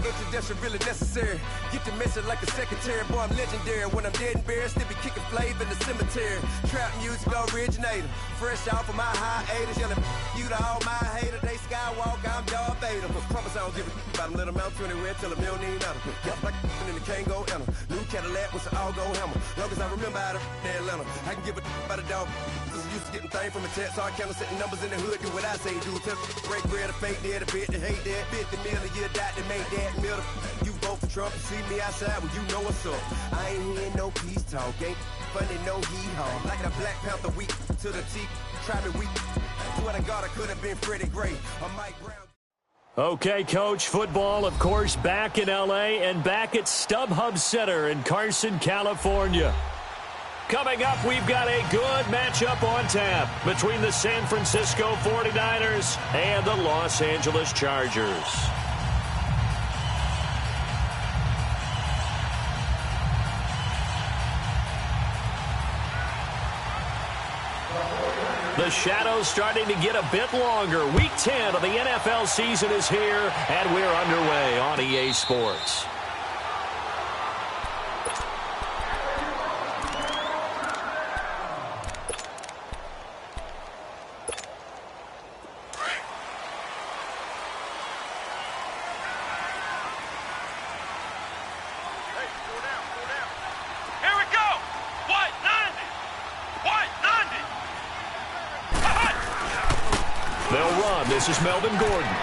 introduction really necessary. Get the message like a secretary. Boy, I'm legendary. When I'm dead and buried, still be kicking flavor in the cemetery. Trap music originator. Fresh off of my hiatus. Yelling you to all my haters. They skywalk, I'm Darth Vader. Promise I don't give a about them. Let them out 20 red. Tell them you don't need nothing. Yup, like in the Kango enter. New Cadillac with an all-gold hammer. Long as I remember out of Atlanta. I can give a about a dog. Used to getting things from a text. Hard counter setting numbers in the hood. Do what I say do. Tell break bread, a fake dead, a bit to hate that. 50 million, you die to make that middle. You vote for Trump, you see me outside, well, you know what's up. I ain't hearing no peace talk, ain't funny, no hee-haw. Like the Black Panther week to the teeth, try me weak. Swear to God, I could have been Freddie Gray or Mike Brown. Okay, Coach, football, of course, back in L.A. and back at StubHub Center in Carson, California. Coming up, we've got a good matchup on tap between the San Francisco 49ers and the Los Angeles Chargers. The shadow's starting to get a bit longer. Week 10 of the NFL season is here, and we're underway on EA Sports. This is Melvin Gordon.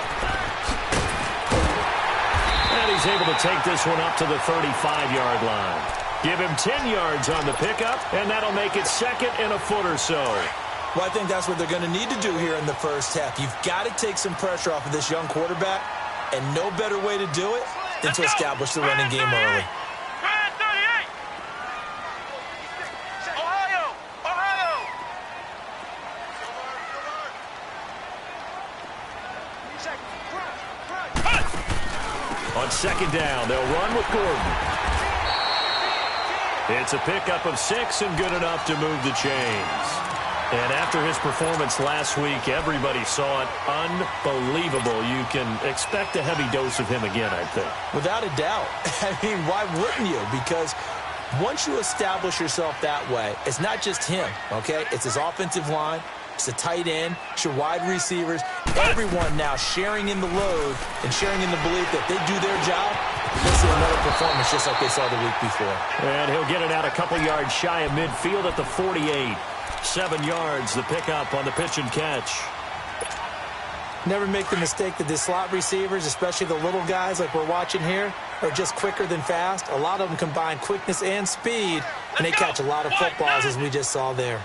And he's able to take this one up to the 35-yard line. Give him 10 yards on the pickup, and that'll make it second and a foot or so. Well, I think that's what they're going to need to do here in the first half. You've got to take some pressure off of this young quarterback, and no better way to do it than to establish the running game early. On second down, they'll run with Gordon. It's a pickup of 6 and good enough to move the chains. And after his performance last week, everybody saw it. Unbelievable. You can expect a heavy dose of him again, I think. Without a doubt. I mean, why wouldn't you? Because once you establish yourself that way, it's not just him, okay? It's his offensive line. It's the tight end. It's your wide receivers. Everyone now sharing in the load and sharing in the belief that they do their job. This is another performance just like they saw the week before. And he'll get it out a couple yards shy of midfield at the 48. 7 yards, the pickup on the pitch and catch. Never make the mistake that the slot receivers, especially the little guys like we're watching here, are just quicker than fast. A lot of them combine quickness and speed, and they catch a lot of footballs as we just saw there.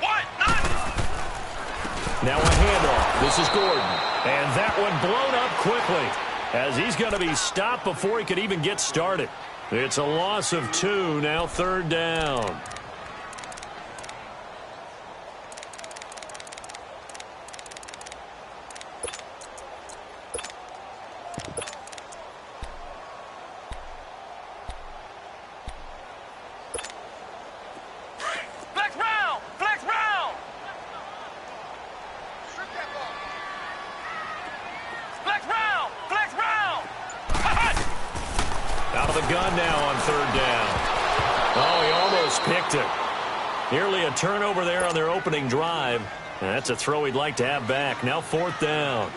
Now a handoff. This is Gordon. And that one blown up quickly as he's going to be stopped before he could even get started. It's a loss of 2, now third down. Gun now on third down. Oh, he almost picked it. Nearly a turnover there on their opening drive. And that's a throw he'd like to have back. Now fourth down.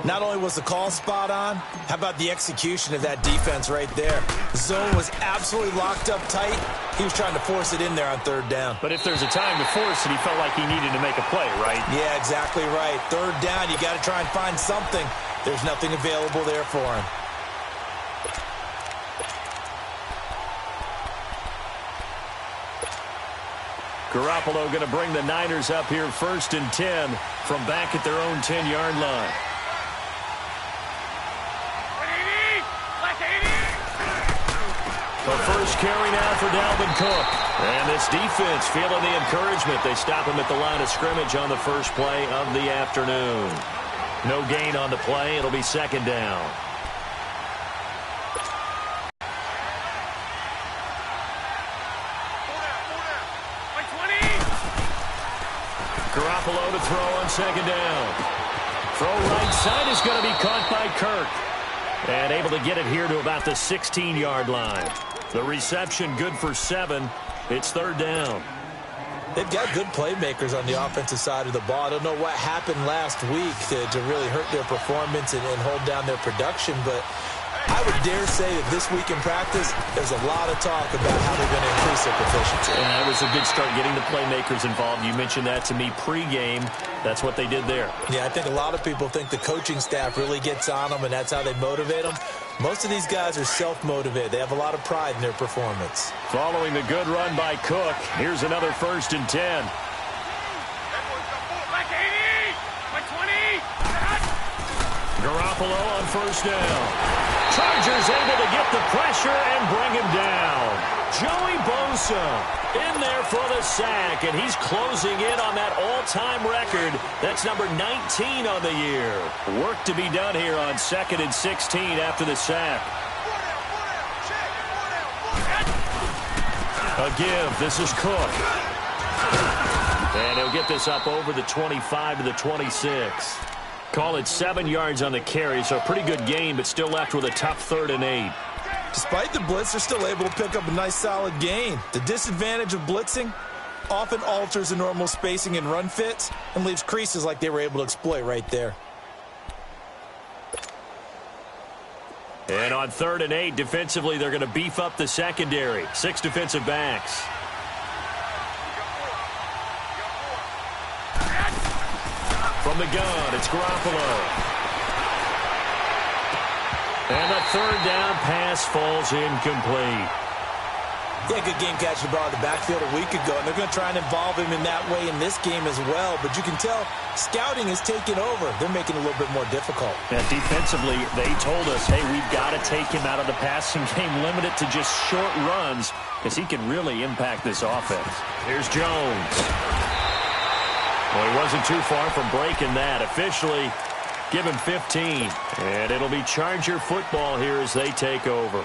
Not only was the call spot on, how about the execution of that defense right there? The zone was absolutely locked up tight. He was trying to force it in there on third down. But if there's a time to force it, he felt like he needed to make a play, right? Yeah, exactly right. Third down, you got to try and find something. There's nothing available there for him. Garoppolo going to bring the Niners up here first and 10 from back at their own 10-yard line. The first carry now for Dalvin Cook. And this defense feeling the encouragement. They stop him at the line of scrimmage on the first play of the afternoon. No gain on the play. It'll be second down. Garoppolo to throw on second down. Throw right side is going to be caught by Kirk. And able to get it here to about the 16-yard line. The reception good for 7. It's third down. They've got good playmakers on the offensive side of the ball. I don't know what happened last week to really hurt their performance and hold down their production, but I would dare say that this week in practice, there's a lot of talk about how they're going to increase their proficiency. And that was a good start, getting the playmakers involved. You mentioned that to me pregame. That's what they did there. Yeah, I think a lot of people think the coaching staff really gets on them, and that's how they motivate them. Most of these guys are self-motivated. They have a lot of pride in their performance. Following the good run by Cook, here's another 1st and 10. Garoppolo on 1st down. Chargers able to get the pressure and bring him down. Joey Bosa in there for the sack, and he's closing in on that all-time record. That's number 19 on the year. Work to be done here on 2nd and 16 after the sack. A give. This is Cook. And he'll get this up over the 25 to the 26. Call it 7 yards on the carry, so a pretty good game, but still left with a tough 3rd and 8. Despite the blitz, they're still able to pick up a nice, solid gain. The disadvantage of blitzing often alters the normal spacing and run fits and leaves creases like they were able to exploit right there. And on 3rd and 8, defensively, they're going to beef up the secondary. 6 defensive backs. From the gun, it's Garoppolo. And the 3rd down pass falls incomplete. Yeah, good game catching the ball in the backfield a week ago, and they're going to try and involve him in that way in this game as well. But you can tell scouting is taking over. They're making it a little bit more difficult. Yeah, defensively, they told us, hey, we've got to take him out of the passing game, limit it to just short runs, because he can really impact this offense. Here's Jones. Well, he wasn't too far from breaking that. Officially, give him 15. And it'll be Charger football here as they take over.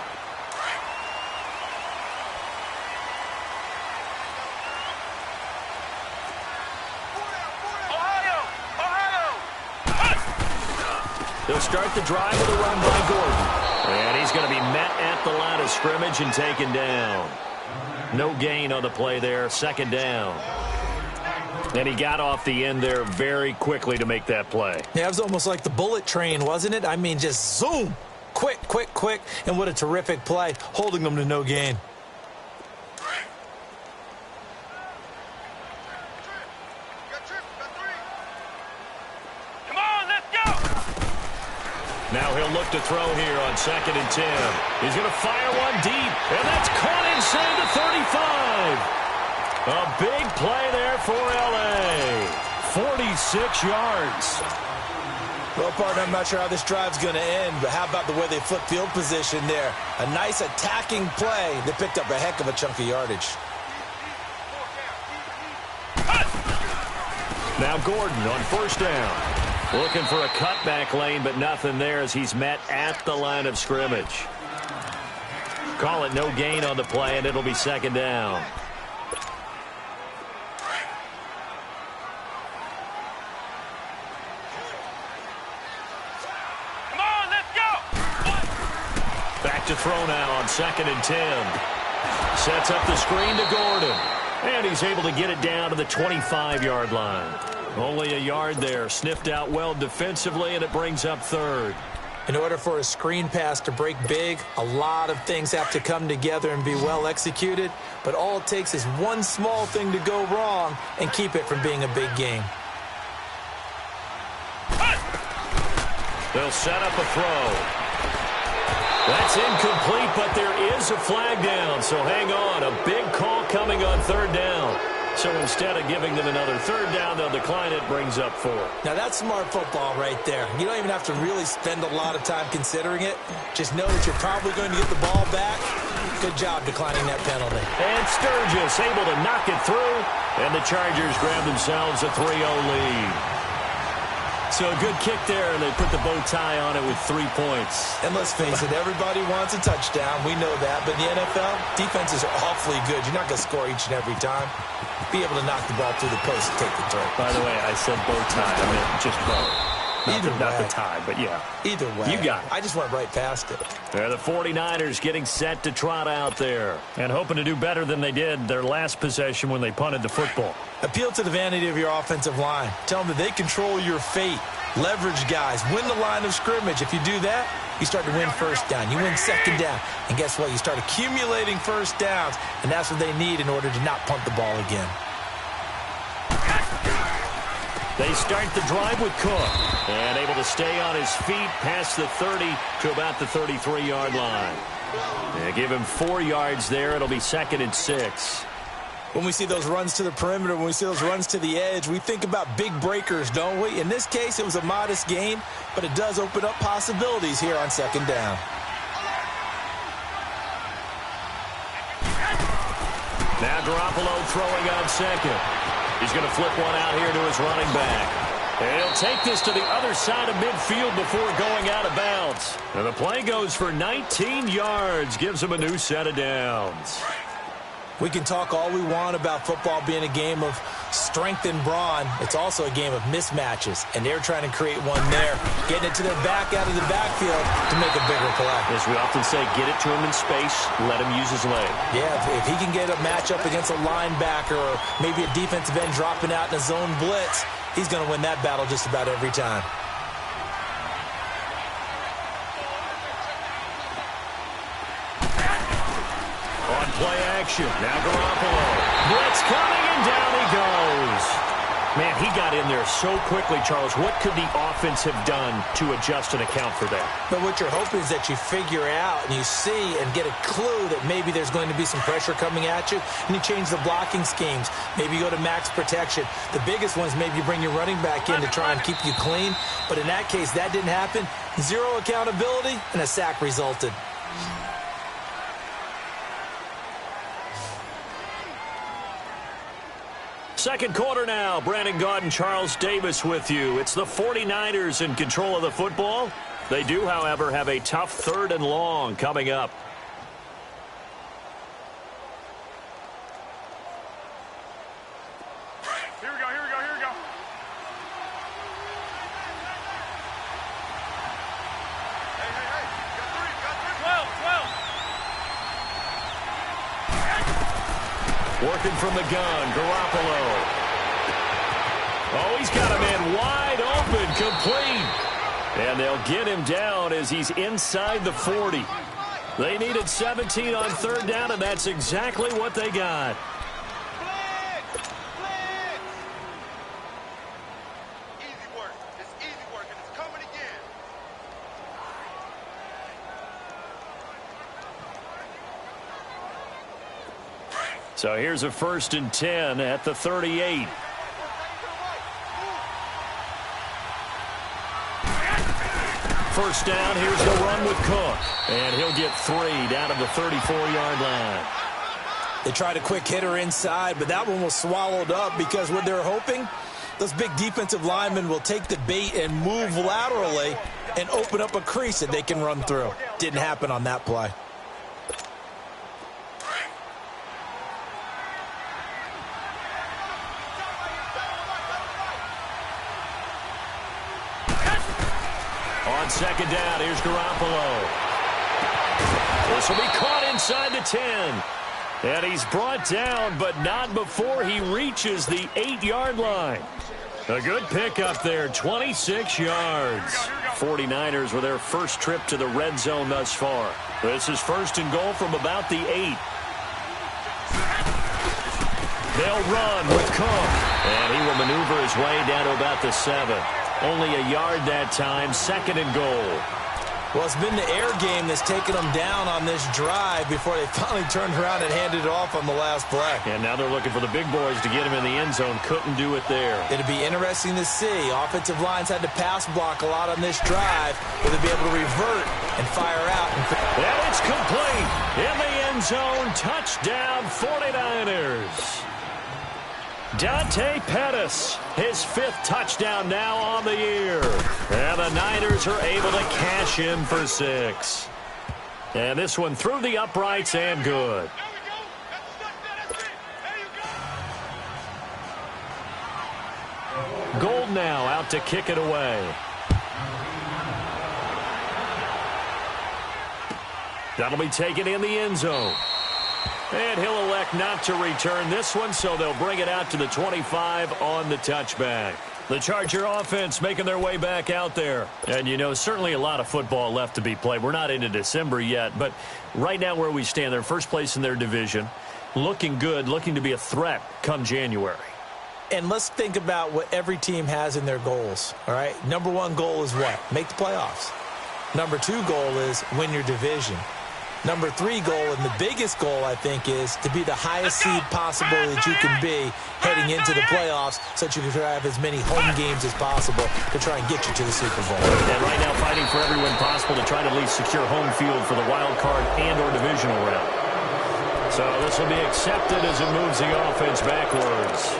They'll start the drive with a run by Gordon. And he's going to be met at the line of scrimmage and taken down. No gain on the play there. 2nd down. And he got off the end there very quickly to make that play. Yeah, it was almost like the bullet train, wasn't it? I mean, just zoom. Quick, quick, quick. And what a terrific play, holding them to no gain. Come on, let's go. Now he'll look to throw here on 2nd and 10. He's going to fire one deep, and that's caught inside the 35. A big play there for L.A. 46 yards. Well, partner, I'm not sure how this drive's going to end, but how about the way they flip field position there? A nice attacking play that picked up a heck of a chunk of yardage. Now Gordon on 1st down. Looking for a cutback lane, but nothing there as he's met at the line of scrimmage. Call it no gain on the play, and it'll be 2nd down. Back to throw now on 2nd and 10. Sets up the screen to Gordon. And he's able to get it down to the 25-yard line. Only a yard there. Sniffed out well defensively, and it brings up 3rd. In order for a screen pass to break big, a lot of things have to come together and be well executed. But all it takes is one small thing to go wrong and keep it from being a big game. They'll set up a throw. That's incomplete, but there is a flag down, so hang on. A big call coming on 3rd down. So instead of giving them another 3rd down, they'll decline it, brings up 4. Now that's smart football right there. You don't even have to really spend a lot of time considering it. Just know that you're probably going to get the ball back. Good job declining that penalty. And Sturgis able to knock it through, and the Chargers grab themselves a 3-0 lead. So a good kick there, and they put the bow tie on it with 3 points. And let's face it, everybody wants a touchdown. We know that. But in the NFL, defenses are awfully good. You're not going to score each and every time. Be able to knock the ball through the post and take the throw. By the way, I said bow tie. I meant just bow. Not the tie, but yeah. Either way. You got it. I just went right past it. They're the 49ers getting set to trot out there and hoping to do better than they did their last possession when they punted the football. Appeal to the vanity of your offensive line. Tell them that they control your fate. Leverage guys. Win the line of scrimmage. If you do that, you start to win first down. You win second down. And guess what? You start accumulating first downs, and that's what they need in order to not punt the ball again. They start the drive with Cook, and able to stay on his feet past the 30 to about the 33-yard line. They give him 4 yards there. It'll be 2nd and 6. When we see those runs to the perimeter, when we see those runs to the edge, we think about big breakers, don't we? In this case, it was a modest gain, but it does open up possibilities here on 2nd down. Now Garoppolo throwing on 2nd. He's going to flip one out here to his running back. And he'll take this to the other side of midfield before going out of bounds. And the play goes for 19 yards, gives him a new set of downs. We can talk all we want about football being a game of strength and brawn. It's also a game of mismatches, and they're trying to create one there, getting it to their back out of the backfield to make a bigger play. As we often say, get it to him in space, let him use his leg. Yeah, if he can get a matchup against a linebacker or maybe a defensive end dropping out in a zone blitz, he's going to win that battle just about every time. On play action, now Garoppolo. Blitz coming, and down he goes. Man, he got in there so quickly, Charles. What could the offense have done to adjust and account for that? But what you're hoping is that you figure out and you see and get a clue that maybe there's going to be some pressure coming at you, and you change the blocking schemes. Maybe you go to max protection. The biggest one is maybe you bring your running back in to try and keep you clean. But in that case, that didn't happen. Zero accountability, and a sack resulted. Second quarter now. Brandon Gaudin and Charles Davis with you. It's the 49ers in control of the football. They do, however, have a tough 3rd and long coming up. Here we go, here we go, here we go. Hey, hey, hey. Got three. 12. Working from the gun, Garoppolo. Oh, he's got a man wide open, complete. And they'll get him down as he's inside the 40. They needed 17 on 3rd down, and that's exactly what they got. Easy work. It's easy work, and it's coming again. So here's a 1st and 10 at the 38. First down, here's the run with Cook. And he'll get 3 down to the 34-yard line. They tried a quick hitter inside, but that one was swallowed up because what they're hoping, those big defensive linemen will take the bait and move laterally and open up a crease that they can run through. Didn't happen on that play. On 2nd down, here's Garoppolo. This will be caught inside the 10. And he's brought down, but not before he reaches the 8-yard line. A good pickup there, 26 yards. 49ers with their first trip to the red zone thus far. This is 1st and goal from about the 8. They'll run with Cook. And he will maneuver his way down to about the 7. Only a yard that time, 2nd and goal. Well, it's been the air game that's taken them down on this drive before they finally turned around and handed it off on the last play. And now they're looking for the big boys to get him in the end zone. Couldn't do it there. It'll be interesting to see. Offensive lines had to pass block a lot on this drive. Will they be able to revert and fire out? And it's complete. In the end zone, touchdown 49ers. Dante Pettis, his 5th touchdown now on the year. And the Niners are able to cash in for 6. And this one through the uprights and good. Gold now out to kick it away. That'll be taken in the end zone. And he'll elect not to return this one, so they'll bring it out to the 25 on the touchback. The Charger offense making their way back out there. And, you know, certainly a lot of football left to be played. We're not into December yet, but right now where we stand, they're first place in their division. Looking good, looking to be a threat come January. And let's think about what every team has in their goals, all right? Number one goal is what? Make the playoffs. Number two goal is win your division. Number three goal, and the biggest goal, I think, is to be the highest seed possible that you can be heading into the playoffs so that you can have as many home games as possible to try and get you to the Super Bowl. And right now fighting for every win possible to try to at least secure home field for the wild card and or divisional round. So this will be accepted as it moves the offense backwards.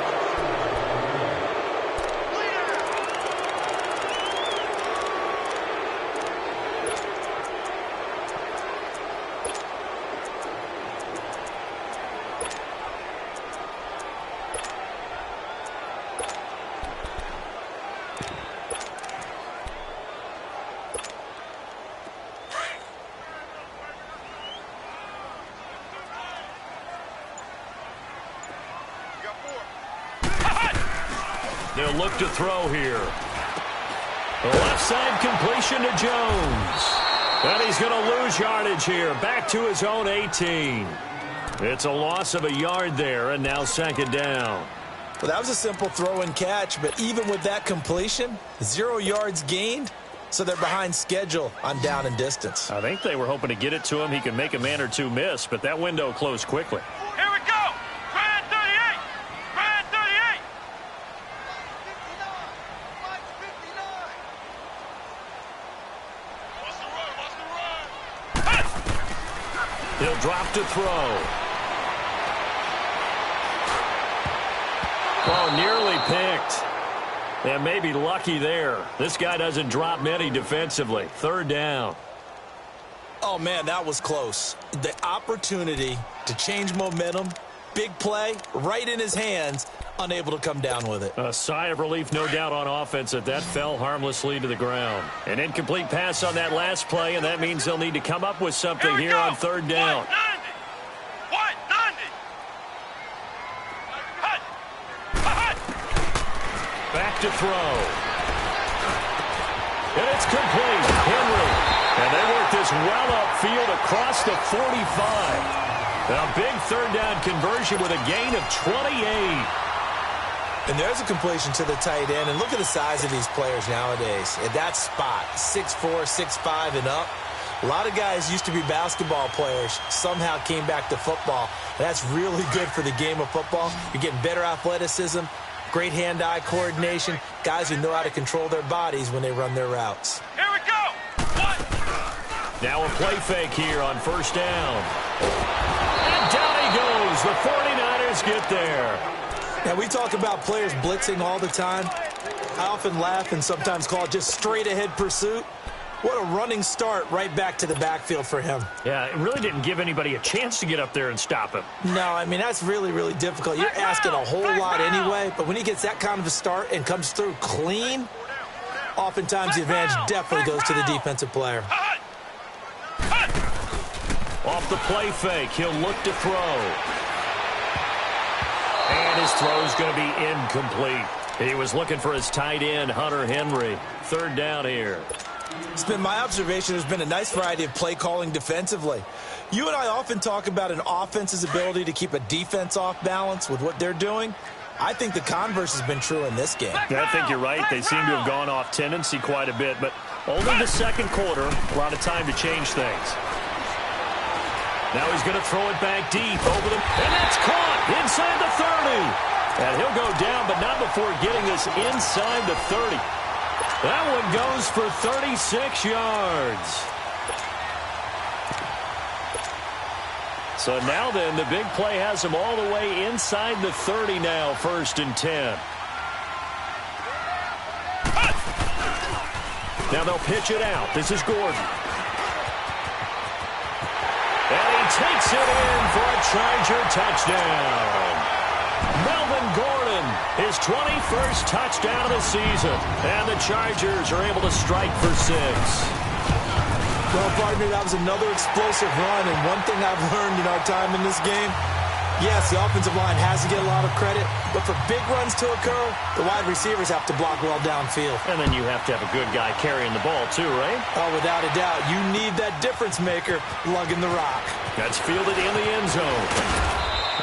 They'll look to throw here. The left side completion to Jones. And he's going to lose yardage here. Back to his own 18. It's a loss of a yard there, and now second down. Well, that was a simple throw and catch, but even with that completion, 0 yards gained, so they're behind schedule on down and distance. I think they were hoping to get it to him. He could make a man or two miss, but that window closed quickly. Here we go. Brad 38. Brad 38. 59. Watch the run. He'll drop to throw. Oh, nearly picked. And maybe lucky there. This guy doesn't drop many defensively. Third down. Oh, man, that was close. The opportunity to change momentum, big play, right in his hands, unable to come down with it. A sigh of relief, no doubt, on offense that fell harmlessly to the ground. An incomplete pass on that last play, and that means they'll need to come up with something here on third down. Back to throw. And it's complete. Henry. And they work this well upfield across the 45. A big third down conversion with a gain of 28. And there's a completion to the tight end. And look at the size of these players nowadays. At that spot, 6'4", 6'5", and up. A lot of guys used to be basketball players, somehow came back to football. That's really good for the game of football. You're getting better athleticism, great hand-eye coordination, guys who know how to control their bodies when they run their routes. Here we go. What? Now a play fake here on first down. And down he goes. The 49ers get there. Now, we talk about players blitzing all the time. I often laugh and sometimes call it just straight-ahead pursuit. What a running start right back to the backfield for him. Yeah, it really didn't give anybody a chance to get up there and stop him. No, I mean, that's really, really difficult. You're asking a whole lot anyway, but when he gets that kind of a start and comes through clean, oftentimes the advantage definitely goes to the defensive player. Off the play fake, he'll look to throw. And his throw's going to be incomplete. He was looking for his tight end, Hunter Henry. Third down here. It's been my observation there's been a nice variety of play calling defensively. You and I often talk about an offense's ability to keep a defense off balance with what they're doing. I think the converse has been true in this game. I think you're right. They seem to have gone off tendency quite a bit, but only the second quarter, a lot of time to change things. Now he's going to throw it back deep over them, and that's caught inside the 30. And he'll go down, but not before getting this inside the 30. That one goes for 36 yards. So now then, the big play has him all the way inside the 30 now, 1st and 10. Now they'll pitch it out. This is Gordon. And he takes it in for a Charger touchdown. Melvin Gordon, his 21st touchdown of the season. And the Chargers are able to strike for 6. Well, partner, that was another explosive run, and one thing I've learned in our time in this game, yes, the offensive line has to get a lot of credit, but for big runs to occur, the wide receivers have to block well downfield. And then you have to have a good guy carrying the ball too, right? Oh, without a doubt. You need that difference maker lugging the rock. That's fielded in the end zone.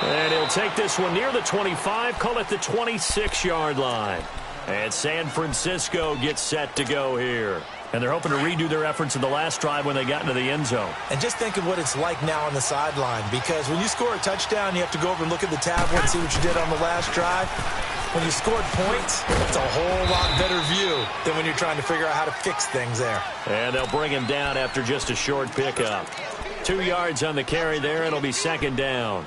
And he'll take this one near the 25, call it the 26-yard line. And San Francisco gets set to go here. And they're hoping to redo their efforts in the last drive when they got into the end zone. And just think of what it's like now on the sideline, because when you score a touchdown, you have to go over and look at the tablet and see what you did on the last drive. When you scored points, it's a whole lot better view than when you're trying to figure out how to fix things there. And they'll bring him down after just a short pickup. 2 yards on the carry there. It'll be second down.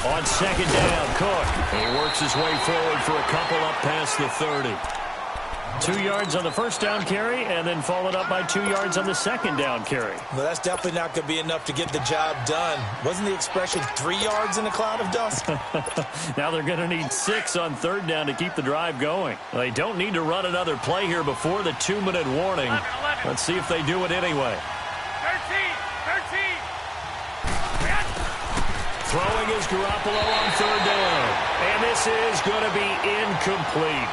On second down, Cook. He works his way forward for a couple up past the 30. 2 yards on the first down carry, and then followed up by 2 yards on the second down carry. Well, that's definitely not going to be enough to get the job done. Wasn't the expression 3 yards in a cloud of dust? Now they're going to need 6 on third down to keep the drive going. They don't need to run another play here before the 2-minute warning. 11. Let's see if they do it anyway. 13. Throwing is Garoppolo on third down. And this is going to be incomplete.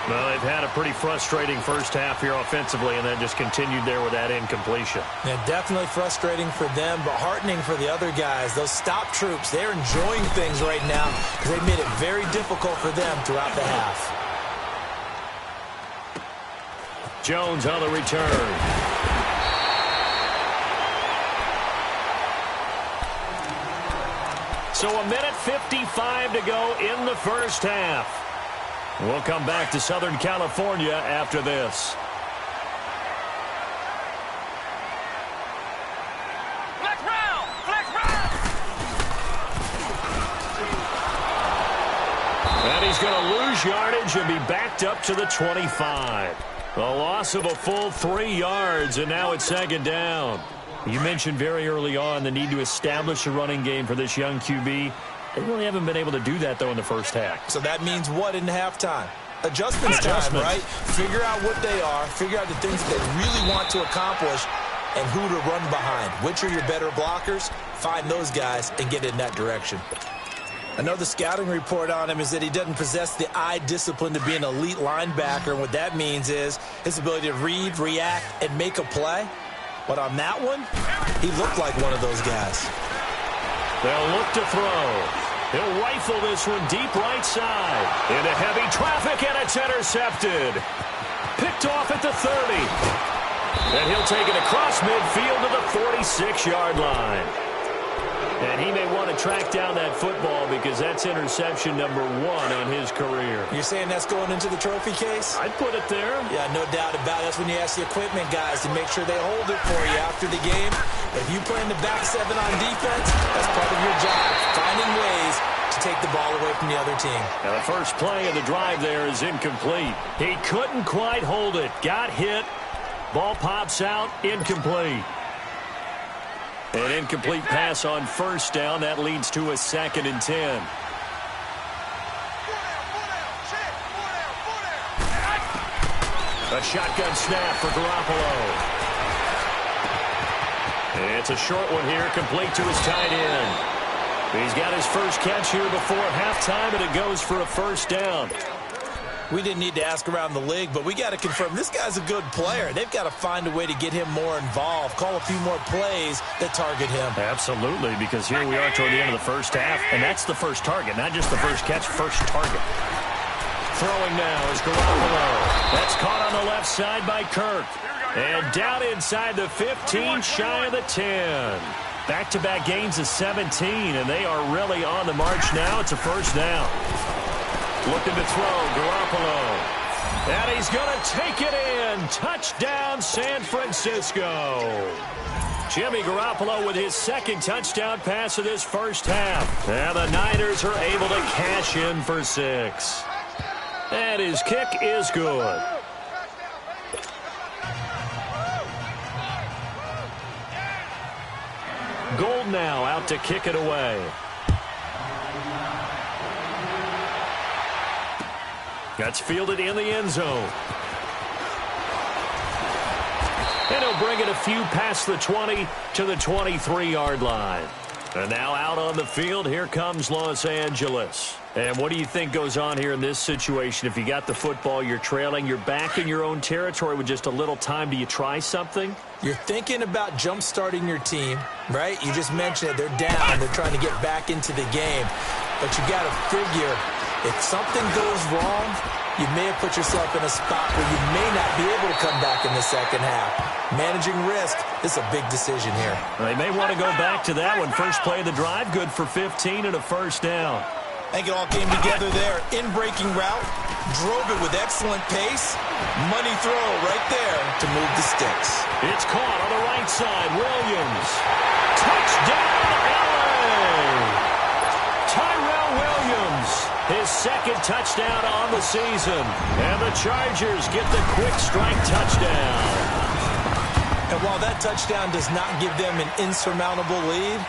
Well, they've had a pretty frustrating first half here offensively, and then just continued there with that incompletion. Yeah, definitely frustrating for them, but heartening for the other guys. Those stop troops, they're enjoying things right now because they've made it very difficult for them throughout the half. Jones on the return. So 1:55 to go in the first half. We'll come back to Southern California after this. Flex round. And he's going to lose yardage and be backed up to the 25. A loss of a full 3 yards, and now it's second down. You mentioned very early on the need to establish a running game for this young QB. They really haven't been able to do that, though, in the first half. So that means what in halftime? Adjustments time, right? Figure out what they are, figure out the things that they really want to accomplish, and who to run behind. Which are your better blockers? Find those guys and get in that direction. I know the scouting report on him is that he doesn't possess the eye discipline to be an elite linebacker, and what that means is his ability to read, react, and make a play. But on that one, he looked like one of those guys. They'll look to throw. He'll rifle this one deep right side. Into heavy traffic, and it's intercepted. Picked off at the 30. And he'll take it across midfield to the 46-yard line. And he may want to track down that football because that's interception number 1 on his career. You're saying that's going into the trophy case? I'd put it there. Yeah, no doubt about it. That's when you ask the equipment guys to make sure they hold it for you after the game. But if you play in the back 7 on defense, that's part of your job, finding ways to take the ball away from the other team. And the first play of the drive there is incomplete. He couldn't quite hold it. Got hit. Ball pops out. Incomplete. An incomplete pass on first down. That leads to a 2nd and 10. A shotgun snap for Garoppolo. It's a short one here, complete to his tight end. He's got his first catch here before halftime, and it goes for a first down. We didn't need to ask around the league, but we got to confirm this guy's a good player. They've got to find a way to get him more involved, call a few more plays that target him. Absolutely, because here we are toward the end of the first half, and that's the first target, not just the first catch, first target. Throwing now is Garoppolo. That's caught on the left side by Kirk. And down inside the 15, shy of the 10. Back-to-back gains of 17, and they are really on the march now. It's a first down. Looking to throw, Garoppolo. And he's going to take it in. Touchdown, San Francisco. Jimmy Garoppolo with his 2nd touchdown pass of this first half. And the Niners are able to cash in for 6. And his kick is good. Gold now out to kick it away. That's fielded in the end zone. And he'll bring it a few past the 20 to the 23-yard line. And now out on the field, here comes Los Angeles. And what do you think goes on here in this situation? If you got the football, you're trailing, you're back in your own territory with just a little time. Do you try something? You're thinking about jump-starting your team, right? You just mentioned it. They're down. They're trying to get back into the game. But you got to figure, if something goes wrong, you may have put yourself in a spot where you may not be able to come back in the second half. Managing risk, this is a big decision here. They may want to go back to that one. First play of the drive, good for 15 and a first down. I think it all came together there. In-breaking route, drove it with excellent pace. Money throw right there to move the sticks. It's caught on the right side. Williams. Touchdown, LA! Tyrell Williams, his second touchdown on the season. And the Chargers get the quick strike touchdown. And while that touchdown does not give them an insurmountable lead,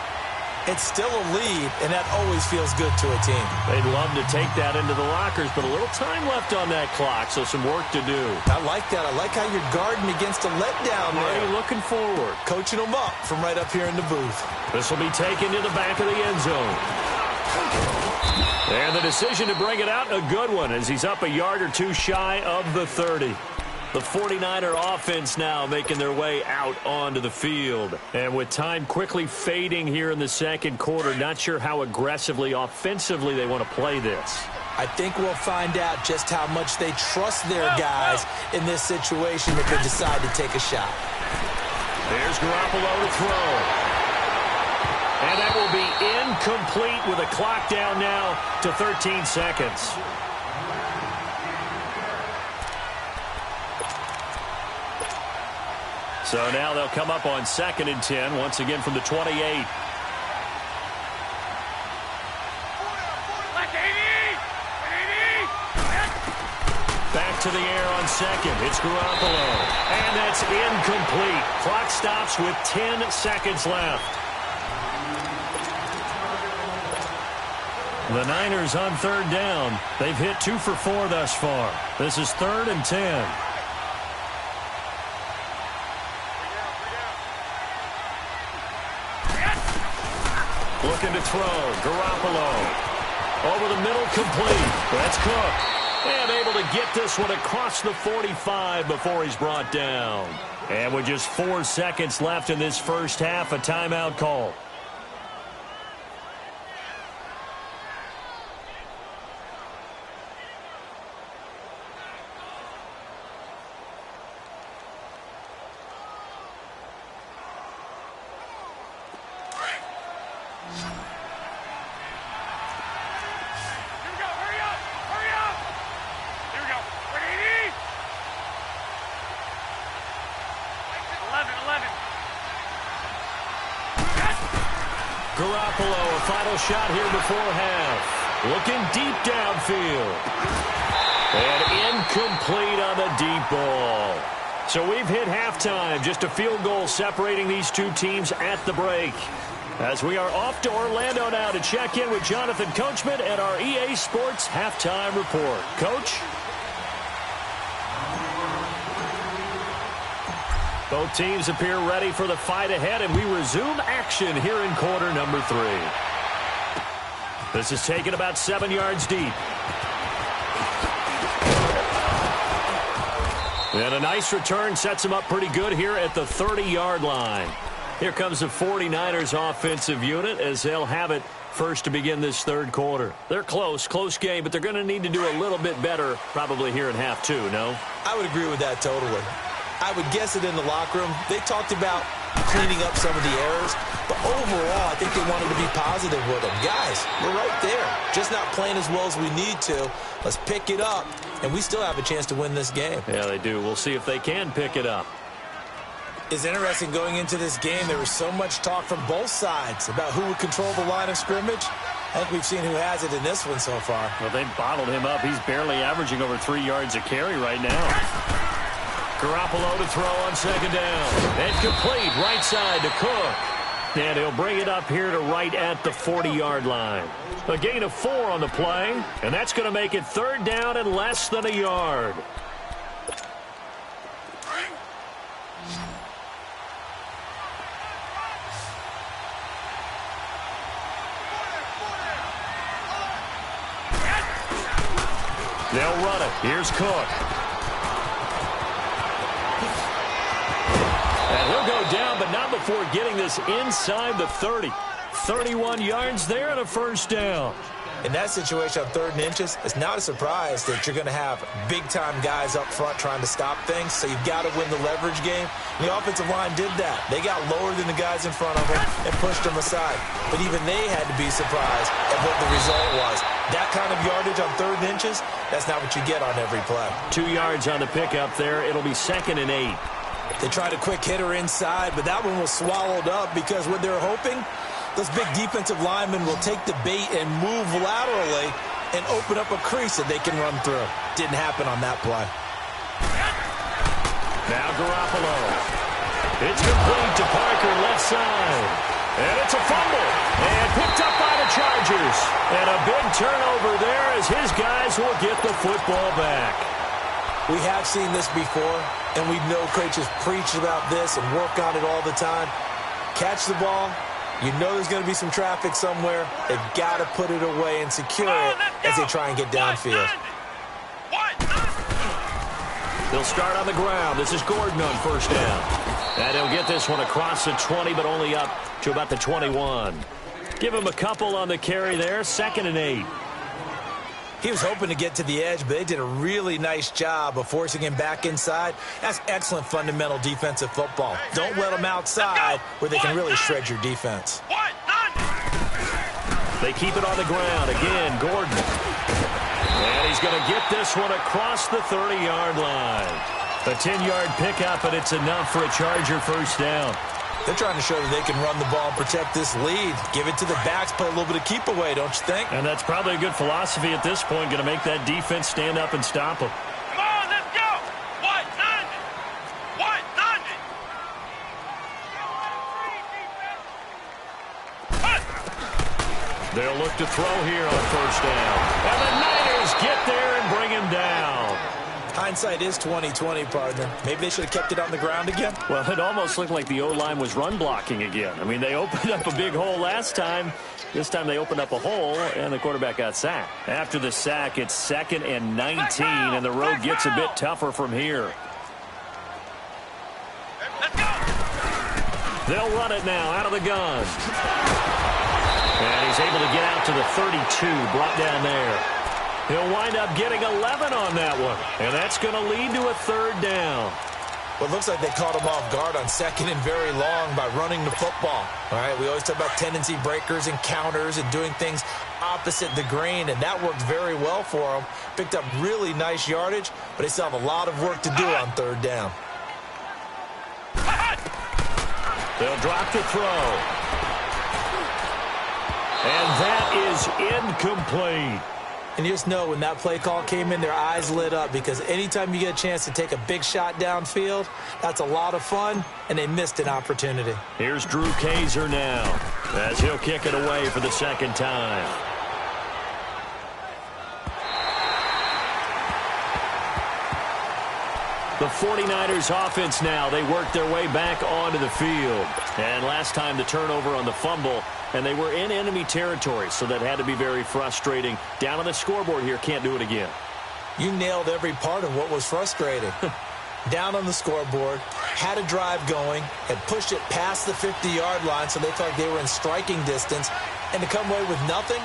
it's still a lead, and that always feels good to a team. They'd love to take that into the lockers, but a little time left on that clock, so some work to do. I like that. I like how you're guarding against a letdown there. Already looking forward. Coaching them up from right up here in the booth. This will be taken to the back of the end zone. And the decision to bring it out, a good one, as he's up a yard or two shy of the 30. The 49er offense now making their way out onto the field. And with time quickly fading here in the second quarter, not sure how aggressively, offensively they want to play this. I think we'll find out just how much they trust their guys in this situation if they decide to take a shot. There's Garoppolo to throw. And that will be incomplete with a clock down now to 13 seconds. So now they'll come up on 2nd and 10, once again from the 28. Back to the air on second. It's Garoppolo. And that's incomplete. Clock stops with 10 seconds left. The Niners on 3rd down. They've hit 2 for 4 thus far. This is 3rd and 10. Looking to throw. Garoppolo. Over the middle, complete. That's Cook. And able to get this one across the 45 before he's brought down. And with just 4 seconds left in this first half, a timeout call. Garoppolo, a final shot here before half. Looking deep downfield. And incomplete on the deep ball. So we've hit halftime. Just a field goal separating these two teams at the break. As we are off to Orlando now to check in with Jonathan Coachman at our EA Sports Halftime Report. Coach? Both teams appear ready for the fight ahead, and we resume action here in quarter number 3. This is taken about 7 yards deep. And a nice return sets them up pretty good here at the 30-yard line. Here comes the 49ers offensive unit as they'll have it first to begin this third quarter. They're close game, but they're going to need to do a little bit better probably here in half 2, no? I would agree with that totally. I would guess it in the locker room. They talked about cleaning up some of the errors, but overall, I think they wanted to be positive with them. Guys, we're right there. Just not playing as well as we need to. Let's pick it up, and we still have a chance to win this game. Yeah, they do. We'll see if they can pick it up. It's interesting going into this game. There was so much talk from both sides about who would control the line of scrimmage. I think we've seen who has it in this one so far. Well, they bottled him up. He's barely averaging over 3 yards a carry right now. Garoppolo to throw on second down. And complete right side to Cook. And he'll bring it up here to right at the 40-yard line. A gain of 4 on the play, and that's going to make it 3rd down and less than a yard. They'll run it. Here's Cook. And he'll go down, but not before getting this inside the 30. 31 yards there and a 1st down. In that situation on 3rd and inches, it's not a surprise that you're going to have big-time guys up front trying to stop things, so you've got to win the leverage game. The offensive line did that. They got lower than the guys in front of them and pushed them aside. But even they had to be surprised at what the result was. That kind of yardage on 3rd and inches, that's not what you get on every play. 2 yards on the pickup there. It'll be 2nd and 8. They tried a quick hitter inside, but that one was swallowed up because what they're hoping, those big defensive linemen will take the bait and move laterally and open up a crease that they can run through. Didn't happen on that play. Now Garoppolo. It's complete to Parker, left side. And it's a fumble. And picked up by the Chargers. And a big turnover there as his guys will get the football back. We have seen this before, and we know coaches preach about this and work on it all the time. Catch the ball. You know there's going to be some traffic somewhere. They've got to put it away and secure it as they try and get downfield. They'll start on the ground. This is Gordon on 1st down. And he'll get this one across the 20, but only up to about the 21. Give him a couple on the carry there. 2nd and 8. He was hoping to get to the edge, but they did a really nice job of forcing him back inside. That's excellent fundamental defensive football. Don't let them outside where they can really shred your defense. They keep it on the ground. Again, Gordon. And he's going to get this one across the 30-yard line. A 10-yard pickup, and it's enough for a Charger 1st down. They're trying to show that they can run the ball and protect this lead. Give it to the backs, put a little bit of keep away, don't you think? And that's probably a good philosophy at this point, going to make that defense stand up and stop them. Come on, let's go. 190. 190. They'll look to throw here on 1st down. And the Niners get there and bring him down. Hindsight is 20/20, partner. Maybe they should have kept it on the ground again. Well, it almost looked like the O-line was run blocking again. I mean, they opened up a big hole last time. This time they opened up a hole, and the quarterback got sacked. After the sack, it's 2nd and 19, and the road gets a bit tougher from here. Let's go. They'll run it now out of the gun. And he's able to get out to the 32, brought down there. He'll wind up getting 11 on that one, and that's going to lead to a 3rd down. Well, it looks like they caught him off guard on 2nd and very long by running the football. All right, we always talk about tendency breakers and counters and doing things opposite the grain, and that worked very well for them. Picked up really nice yardage, but they still have a lot of work to do on 3rd down. They'll drop the throw. And that is incomplete. And you just know when that play call came in, their eyes lit up because anytime you get a chance to take a big shot downfield, that's a lot of fun, and they missed an opportunity. Here's Drew Kaiser now as he'll kick it away for the 2nd time. The 49ers offense now, they work their way back onto the field. And last time the turnover on the fumble, and they were in enemy territory, so that had to be very frustrating. Down on the scoreboard here, can't do it again. You nailed every part of what was frustrating. Down on the scoreboard, had a drive going, had pushed it past the 50-yard line so they thought they were in striking distance, and to come away with nothing,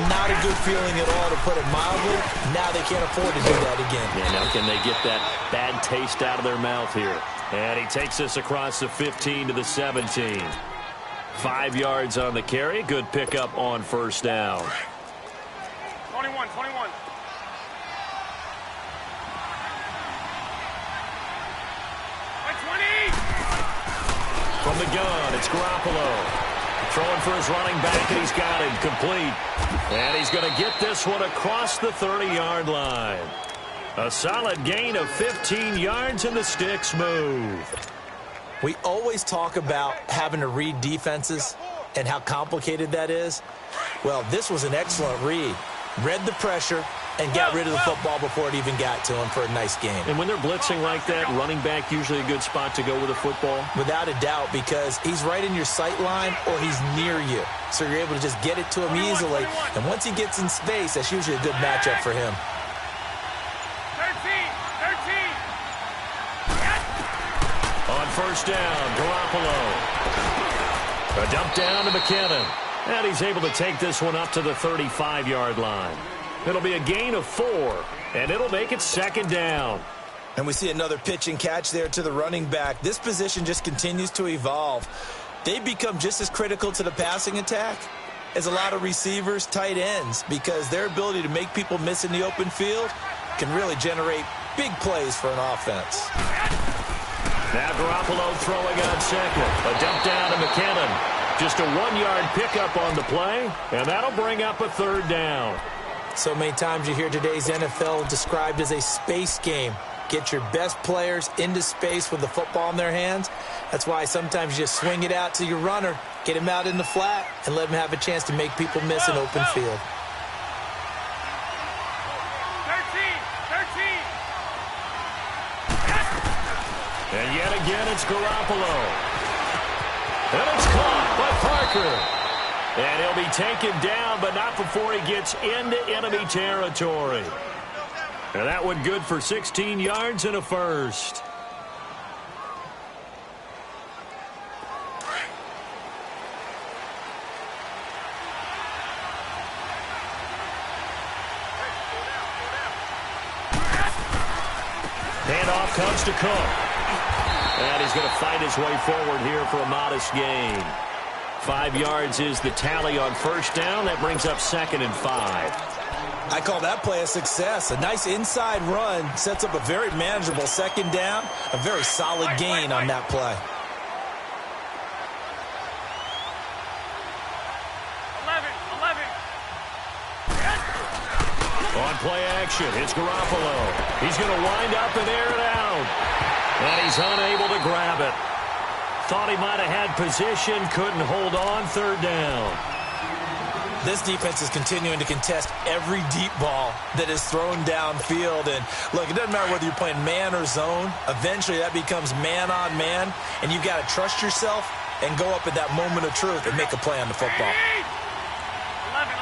not a good feeling at all, to put it mildly. Now they can't afford to do that again. Yeah, now can they get that bad taste out of their mouth here? And he takes this across the 15 to the 17. 5 yards on the carry. Good pickup on 1st down. 21. From the gun, it's Garoppolo. Throwing for his running back, and he's got him complete. And he's going to get this one across the 30-yard line. A solid gain of 15 yards, and the sticks move. We always talk about having to read defenses and how complicated that is. Well, this was an excellent read. Read the pressure and got rid of the football before it even got to him for a nice game. And when they're blitzing like that, running back usually a good spot to go with a football? Without a doubt, because he's right in your sight line or he's near you. So you're able to just get it to him easily. And once he gets in space, that's usually a good matchup for him. 13. On first down, Garoppolo. A dump down to McKinnon. And he's able to take this one up to the 35-yard line. It'll be a gain of 4, and it'll make it second down. And we see another pitch and catch there to the running back. This position just continues to evolve. They become just as critical to the passing attack as a lot of receivers, tight ends, because their ability to make people miss in the open field can really generate big plays for an offense. Now Garoppolo throwing on second. A dump down to McKinnon. Just a 1-yard pickup on the play, and that'll bring up a third down. So many times you hear today's NFL described as a space game. Get your best players into space with the football in their hands. That's why sometimes you just swing it out to your runner, get him out in the flat, and let him have a chance to make people miss an open field. 13. And yet again, it's Garoppolo. And it's caught by Parker. And he'll be taken down, but not before he gets into enemy territory. And that one good for 16 yards and a first. Handoff comes to Cook. And he's going to fight his way forward here for a modest gain. 5 yards is the tally on first down. That brings up 2nd and 5. I call that play a success. A nice inside run sets up a very manageable second down. A very solid gain on that play. 11. On play action, it's Garoppolo. He's going to wind up and air it out. And he's unable to grab it. Thought he might have had position, couldn't hold on, third down. This defense is continuing to contest every deep ball that is thrown downfield. And look, it doesn't matter whether you're playing man or zone. Eventually that becomes man on man. And you've got to trust yourself and go up at that moment of truth and make a play on the football. 11.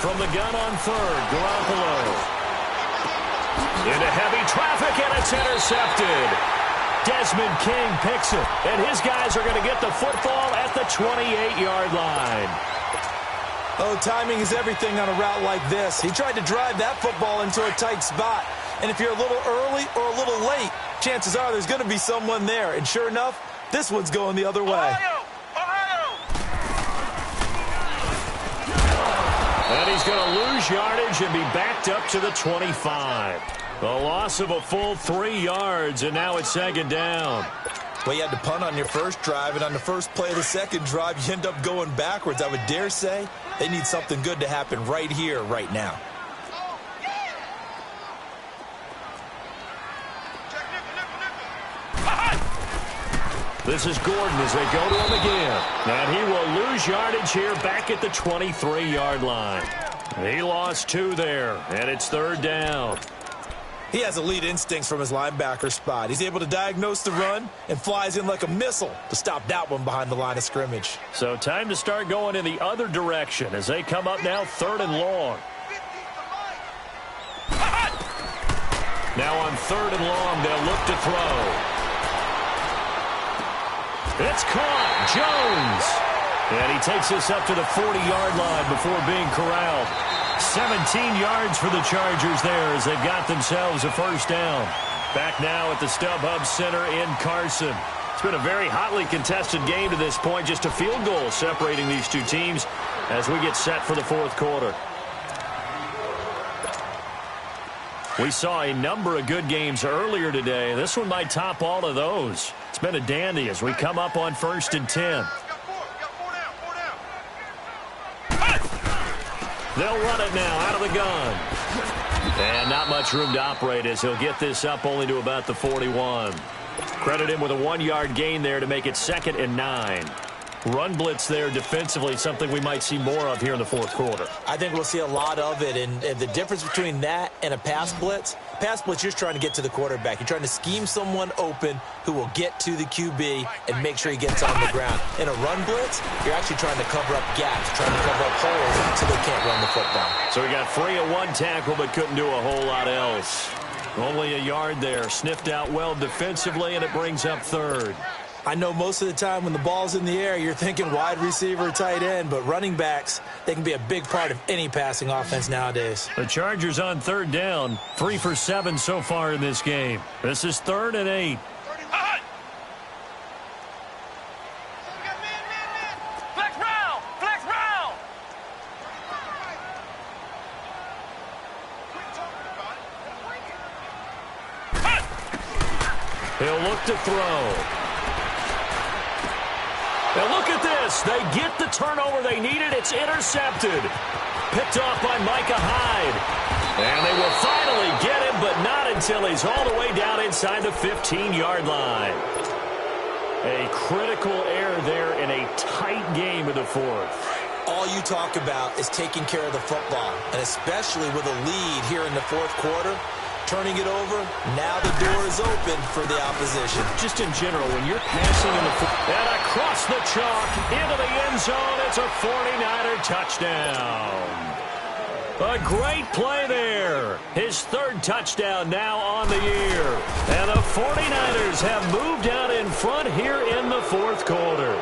From the gun on third, Garoppolo. Into heavy traffic, and it's intercepted. Desmond King picks it, and his guys are going to get the football at the 28-yard line. Oh, timing is everything on a route like this. He tried to drive that football into a tight spot. And if you're a little early or a little late, chances are there's going to be someone there. And sure enough, this one's going the other way. Ohio! And he's going to lose yardage and be backed up to the 25. A loss of a full 3 yards, and now it's second down. Well, you had to punt on your first drive, and on the first play of the second drive, you end up going backwards. I would dare say they need something good to happen right here, right now. This is Gordon as they go to him again. And he will lose yardage here back at the 23-yard line. He lost 2 there, and it's third down. He has elite instincts from his linebacker spot. He's able to diagnose the run and flies in like a missile to stop that one behind the line of scrimmage. So time to start going in the other direction as they come up now third and long. Now on third and long, they'll look to throw. It's caught. Jones. And he takes this up to the 40-yard line before being corralled. 17 yards for the Chargers there as they've got themselves a first down. Back now at the StubHub Center in Carson. It's been a very hotly contested game to this point. Just a field goal separating these two teams as we get set for the fourth quarter. We saw a number of good games earlier today. This one might top all of those. It's been a dandy as we come up on 1st and 10. They'll run it now out of the gun. And not much room to operate as he'll get this up only to about the 41. Credit him with a 1-yard gain there to make it 2nd and 9. Run blitz there defensively, something we might see more of here in the fourth quarter. I think we'll see a lot of it, and the difference between that and a pass blitz, you're just trying to get to the quarterback. You're trying to scheme someone open who will get to the QB and make sure he gets on the ground. In a run blitz, you're actually trying to cover up gaps, trying to cover up holes so they can't run the football. So we got free of 1 tackle but couldn't do a whole lot else. Only a yard there, sniffed out well defensively, and it brings up 3rd. I know most of the time when the ball's in the air, you're thinking wide receiver, tight end, but running backs, they can be a big part of any passing offense nowadays. The Chargers on 3rd down, 3 for 7 so far in this game. This is 3rd and 8. Flex round! Flex round! He'll look to throw. And look at this. They get the turnover they needed. It's intercepted. Picked off by Micah Hyde. And they will finally get him, but not until he's all the way down inside the 15-yard line. A critical error there in a tight game of the 4th. All you talk about is taking care of the football, and especially with a lead here in the 4th quarter. Turning it over, now the door is open for the opposition. Just in general, when you're passing in the and across the chalk into the end zone, it's a 49er touchdown. A great play there. His 3rd touchdown now on the year. And the 49ers have moved out in front here in the 4th quarter.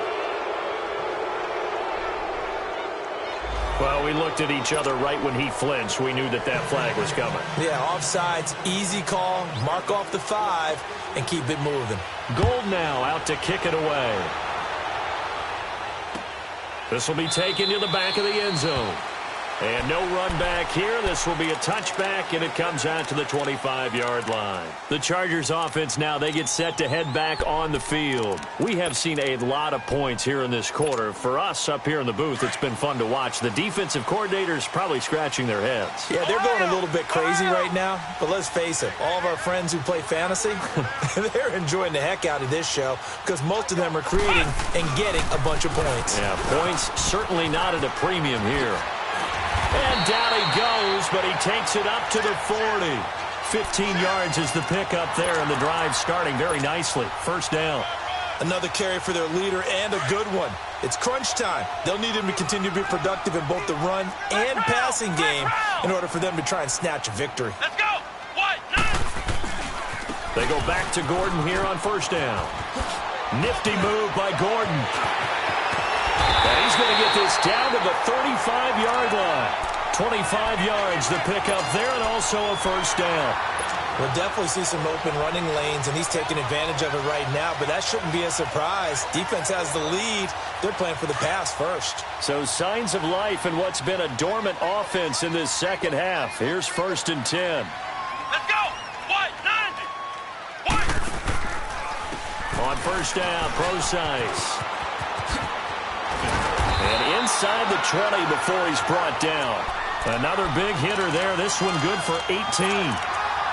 Well, we looked at each other right when he flinched. We knew that flag was coming. Yeah, offsides, easy call, mark off the 5, and keep it moving. Gold now out to kick it away. This will be taken to the back of the end zone. And no run back here. This will be a touchback, and it comes out to the 25-yard line. The Chargers offense now, they get set to head back on the field. We have seen a lot of points here in this quarter. For us up here in the booth, it's been fun to watch. The defensive coordinators probably scratching their heads. Yeah, they're going a little bit crazy right now, but let's face it, all of our friends who play fantasy, they're enjoying the heck out of this show because most of them are creating and getting a bunch of points. Yeah, points certainly not at a premium here. And down he goes, but he takes it up to the 40. 15 yards is the pickup there, and the drive starting very nicely. 1st down. Another carry for their leader and a good one. It's crunch time. They'll need him to continue to be productive in both the run and passing game in order for them to try and snatch a victory. Let's go! What? They go back to Gordon here on 1st down. Nifty move by Gordon. And he's going to get this down to the 35-yard line. 25 yards to pick up there, and also a 1st down. We'll definitely see some open running lanes, and he's taking advantage of it right now, but that shouldn't be a surprise. Defense has the lead. They're playing for the pass first. So signs of life in what's been a dormant offense in this 2nd half. Here's 1st and 10. Let's go! What? 90! What? On 1st down, Procise. And inside the 20 before he's brought down. Another big hitter there. This one good for 18.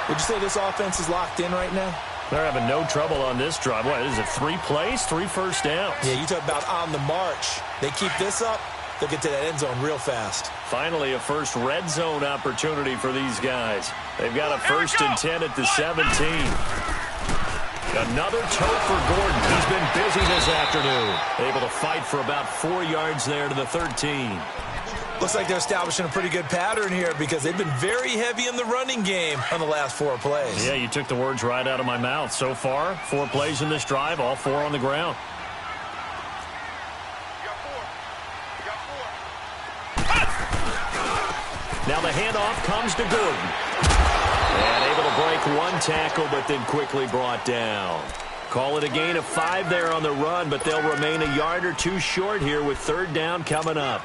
Would you say this offense is locked in right now? They're having no trouble on this drive. What is it, 3 plays, 3 first downs? Yeah, you talk about on the march. They keep this up, they'll get to that end zone real fast. Finally, a first red zone opportunity for these guys. They've got a 1st and 10 at the 17. Another toe for Gordon. He's been busy this afternoon. Able to fight for about 4 yards there to the 13. Looks like they're establishing a pretty good pattern here because they've been very heavy in the running game on the last 4 plays. Yeah, you took the words right out of my mouth. So far, 4 plays in this drive, all 4 on the ground. Now the handoff comes to Gordon. And able to break 1 tackle, but then quickly brought down. Call it a gain of 5 there on the run, but they'll remain a yard or 2 short here with 3rd down coming up.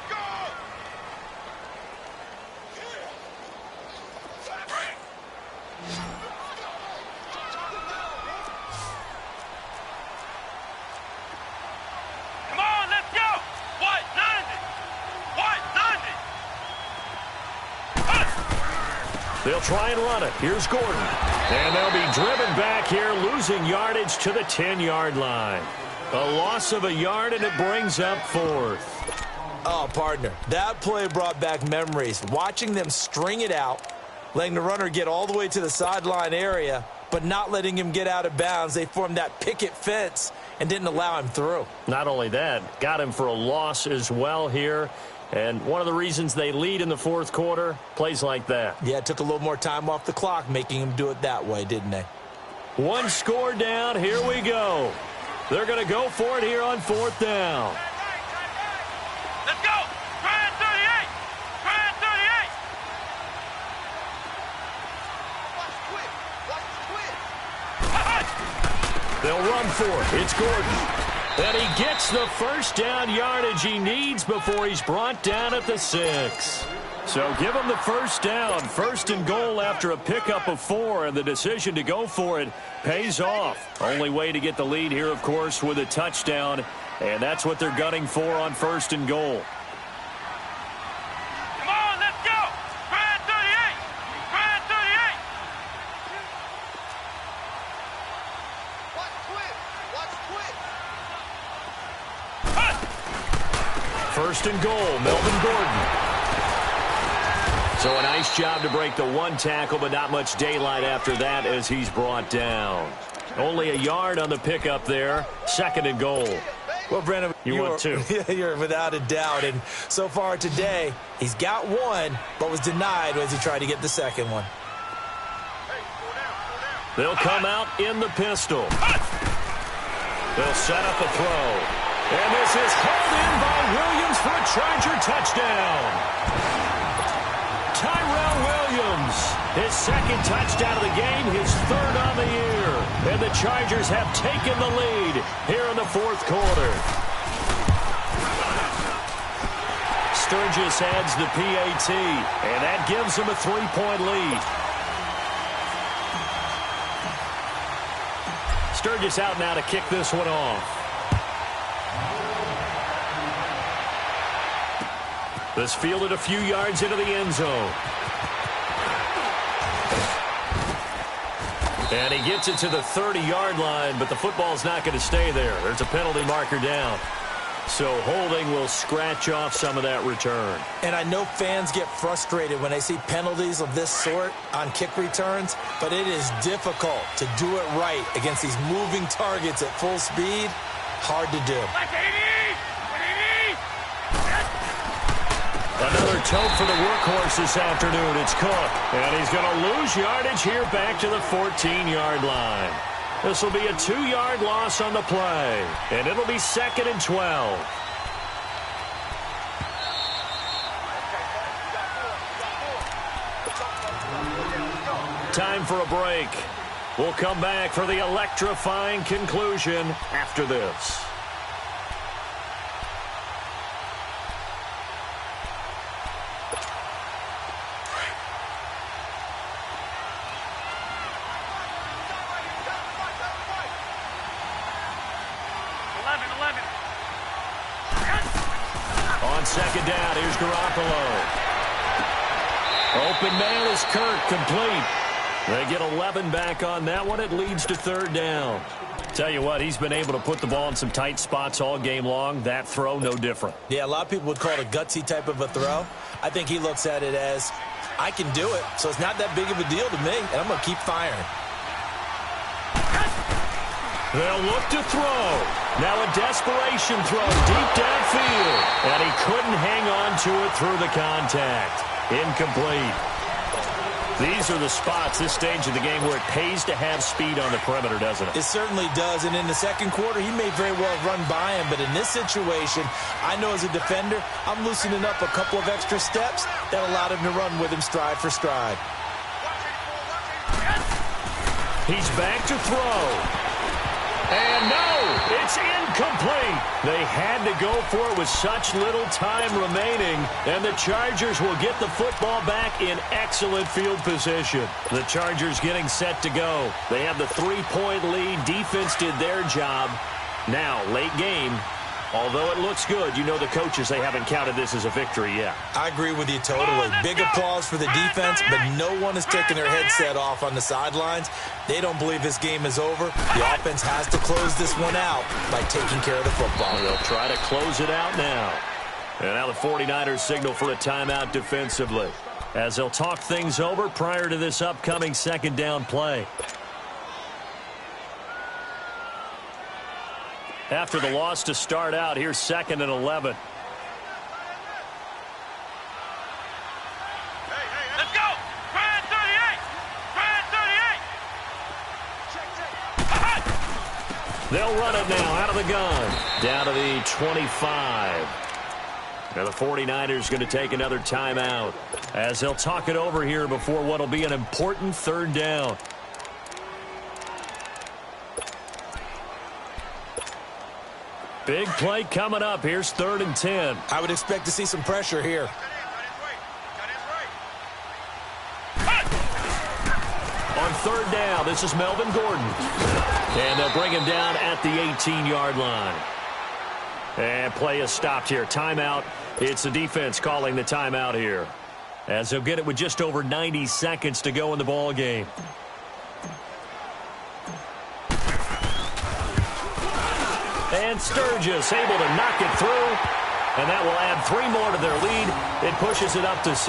Come on, let's go! What? 90! What? 90! They'll They'll try and run it. Here's Gordon. And they'll be driven back here, losing yardage to the 10-yard line. A loss of a yard, and it brings up 4th. Oh, partner, that play brought back memories. Watching them string it out, letting the runner get all the way to the sideline area, but not letting him get out of bounds. They formed that picket fence and didn't allow him through. Not only that, got him for a loss as well here. And one of the reasons they lead in the 4th quarter, plays like that. Yeah, it took a little more time off the clock, making him do it that way, didn't they? One score down. Here we go. They're going to go for it here on 4th down. Let's go! Try at 38! Try at 38! They'll run for it. It's Gordon. And he gets the first down yardage he needs before he's brought down at the 6. So give him the first down. 1st and goal after a pickup of 4, and the decision to go for it pays off. Only way to get the lead here, of course, with a touchdown, and that's what they're gunning for on 1st and goal. Come on, let's go! Try at 38! Try at 38! Watch twist! Watch twist! 1st and goal, Melvin Gordon. So a nice job to break the 1 tackle, but not much daylight after that as he's brought down. Only a yard on the pickup there. 2nd and goal. Well, Brandon, you want 2. You're without a doubt. And so far today, he's got 1, but was denied as he tried to get the 2nd one. They'll come out in the pistol. They'll set up a throw. And this is hauled in by Williams for a Charger touchdown. Tyrell Williams, his 2nd touchdown of the game, his 3rd on the year. And the Chargers have taken the lead here in the 4th quarter. Sturgis adds the PAT, and that gives him a 3-point lead. Sturgis out now to kick this one off. This fielded a few yards into the end zone. And he gets it to the 30-yard line, but the football's not going to stay there. There's a penalty marker down. So holding will scratch off some of that return. And I know fans get frustrated when they see penalties of this sort on kick returns, but it is difficult to do it right against these moving targets at full speed. Hard to do. Another tote for the workhorse this afternoon. It's Cook. And he's going to lose yardage here back to the 14-yard line. This will be a 2-yard loss on the play. And it'll be 2nd and 12. Time for a break. We'll come back for the electrifying conclusion after this. On 2nd down, here's Garoppolo. Open man is Kirk, complete. They get 11 back on that one. It leads to 3rd down. Tell you what, he's been able to put the ball in some tight spots all game long. That throw, no different. Yeah, a lot of people would call it a gutsy type of a throw. I think he looks at it as, I can do it, so it's not that big of a deal to me, and I'm going to keep firing. They'll look to throw. Now a desperation throw deep downfield. And he couldn't hang on to it through the contact. Incomplete. These are the spots, this stage of the game, where it pays to have speed on the perimeter, doesn't it? It certainly does. And in the 2nd quarter, he may very well run by him. But in this situation, I know as a defender, I'm loosening up a couple of extra steps that allowed him to run with him stride for stride. He's back to throw. And no, it's incomplete. They had to go for it with such little time remaining, and the Chargers will get the football back in excellent field position. The Chargers getting set to go. They have the 3-point lead. Defense did their job. Now, late game, Although it looks good, you know the coaches, they haven't counted this as a victory yet. I agree with you totally. Big applause for the defense, but no one is taking their headset off on the sidelines. They don't believe this game is over. The offense has to close this one out by taking care of the football. They'll try to close it out now. And now the 49ers signal for a timeout defensively, as they'll talk things over prior to this upcoming second down play. After the loss to start out, here's 2nd and 11. Let's go! Try 38! Try 38! They'll run it now out of the gun. Down to the 25. Now the 49ers going to take another timeout, as they'll talk it over here before what will be an important 3rd down. Big play coming up. Here's 3rd and 10. I would expect to see some pressure here. On 3rd down, this is Melvin Gordon. And they'll bring him down at the 18-yard line. And play is stopped here. Timeout. It's the defense calling the timeout here, as they'll get it with just over 90 seconds to go in the ball game. And Sturgis able to knock it through. And that will add 3 more to their lead. It pushes it up to 6.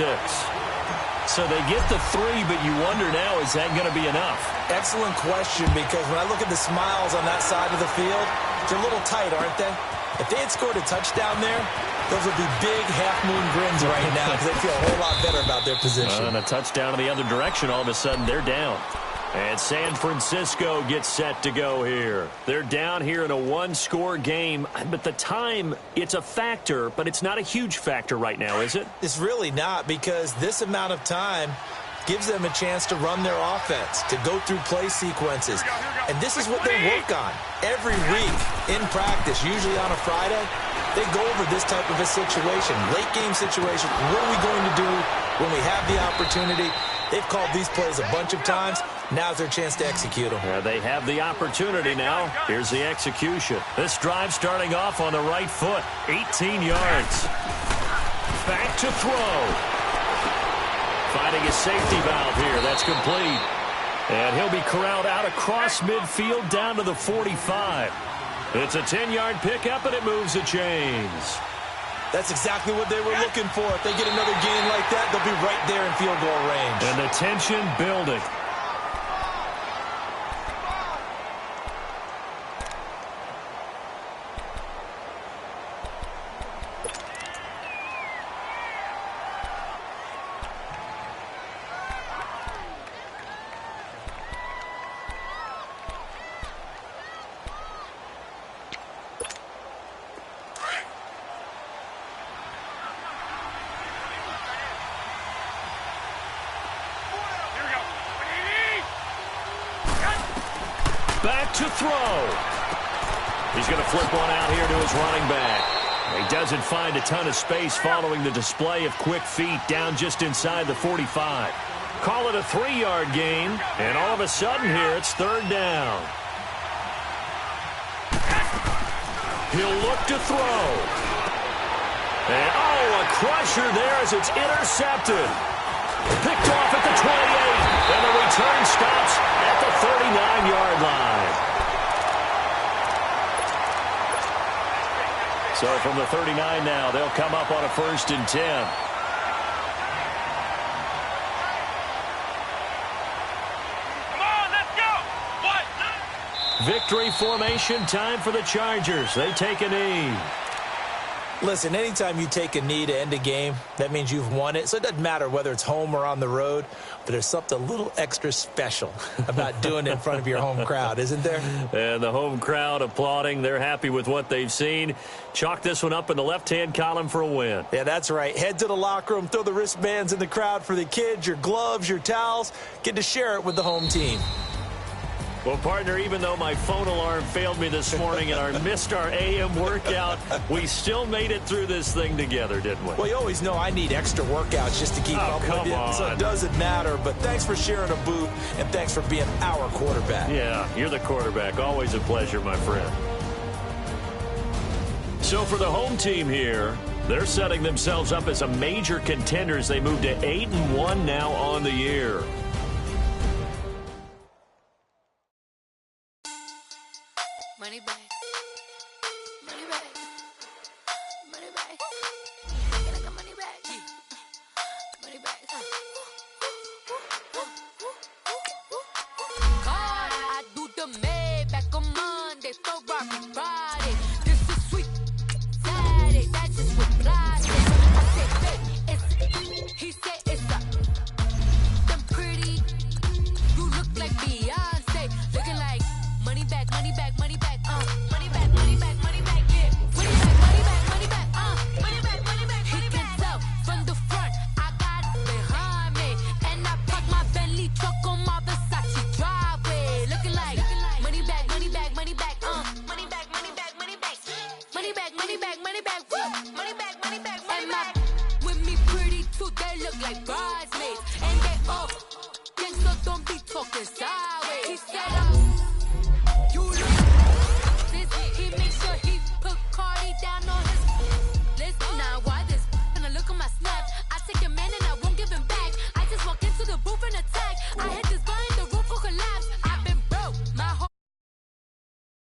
So they get the 3, but you wonder now, is that going to be enough? Excellent question, because when I look at the smiles on that side of the field, they're a little tight, aren't they? If they had scored a touchdown there, those would be big half-moon grins right now, because they feel a whole lot better about their position. And a touchdown in the other direction, all of a sudden they're down. And San Francisco gets set to go here. They're down here in a 1-score game, but the time, it's a factor, but it's not a huge factor right now, is it? It's really not, because this amount of time gives them a chance to run their offense, to go through play sequences. And this is what they work on every week in practice, usually on a Friday. They go over this type of a situation, late game situation. What are we going to do when we have the opportunity? They've called these plays a bunch of times. Now's their chance to execute them. Yeah, they have the opportunity now. Here's the execution. This drive starting off on the right foot. 18 yards. Back to throw. Finding a safety valve here. That's complete. And he'll be corralled out across midfield down to the 45. It's a 10-yard pickup, and it moves the chains. That's exactly what they were looking for. If they get another gain like that, they'll be right there in field goal range. And the tension building. Back to throw. He's going to flip one out here to his running back. He doesn't find a ton of space following the display of quick feet down just inside the 45. Call it a 3-yard gain, and all of a sudden here it's 3rd down. He'll look to throw. And a crusher there as it's intercepted. Picked off at the 28, and the return stops at the 39-yard line. So from the 39 now, they'll come up on a 1st and 10. Come on, let's go! Victory formation time for the Chargers. They take a knee. Listen, anytime you take a knee to end a game, that means you've won it. So it doesn't matter whether it's home or on the road, but there's something a little extra special about doing it in front of your home crowd, isn't there? And the home crowd applauding. They're happy with what they've seen. Chalk this one up in the left-hand column for a win. Yeah, that's right. Head to the locker room, throw the wristbands in the crowd for the kids, your gloves, your towels. Get to share it with the home team. Well, partner, even though my phone alarm failed me this morning and I missed our AM workout, we still made it through this thing together, didn't we? Well, you always know I need extra workouts just to keep up with you. On. So it doesn't matter. But thanks for sharing a booth, and thanks for being our quarterback. Yeah, you're the quarterback. Always a pleasure, my friend. So for the home team here, they're setting themselves up as a major contender as they move to 8-1 now on the year. Money back. Money back. Money back. Can I get money back? Money back. God, I do the Maybach on Monday for Rocky Ride.